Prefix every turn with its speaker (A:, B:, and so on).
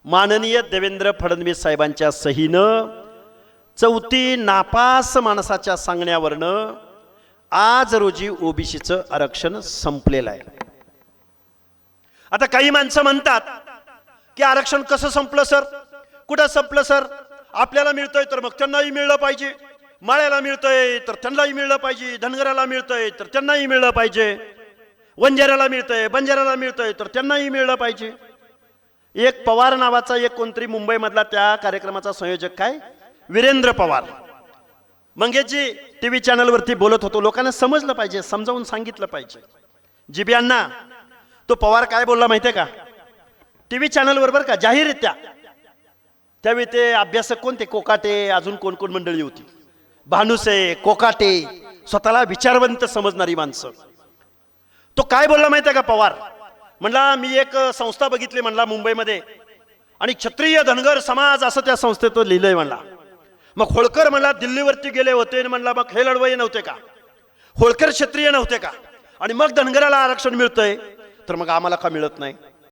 A: माननीय देवेंद्र फडणवीस साहेबांच्या सहीनं चौथी नापास माणसाच्या सांगण्यावरनं आज रोजी ओबीसीचं आरक्षण संपलेलं आहे। आता काही माणसं म्हणतात की आरक्षण कसं संपलं सर, कुठं संपलं सर, आपल्याला मिळतंय तर मग त्यांनाही मिळलं पाहिजे, माळ्याला मिळतंय तर त्यांनाही मिळलं पाहिजे, धनगराला मिळतंय तर त्यांनाही मिळलं पाहिजे, वंजाऱ्याला मिळतंय बंजाऱ्याला मिळतंय तर त्यांनाही मिळलं पाहिजे। एक पवार नावाचा एक कोणतरी मुंबईमधला त्या कार्यक्रमाचा संयोजक काय वीरेंद्र पवार मंगेशजी टीव्ही चॅनलवरती बोलत होतो, लोकांना समजलं पाहिजे, समजावून सांगितलं पाहिजे। जिबियांना तो पवार काय बोलला माहितीये का टीव्ही चॅनलवर बरं का, जाहीररित्या। त्यावेळी ते अभ्यासक कोणते कोकाटे अजून कोण कोण मंडळी होती, भानुसे कोकाटे, स्वतःला विचारवंत समजणारी माणसं। तो काय बोलला माहितीये का पवार म्हणला, मी एक संस्था बघितली म्हणला मुंबईमध्ये आणि क्षत्रिय धनगर समाज असं त्या संस्थेत लिहिलंय म्हणला। मग होळकर म्हणला दिल्लीवरती गेले होते म्हणला, मग हे लढवई नव्हते का, होळकर क्षत्रिय नव्हते का, आणि मग धनगराला आरक्षण मिळतंय तर मग आम्हाला का मिळत नाही।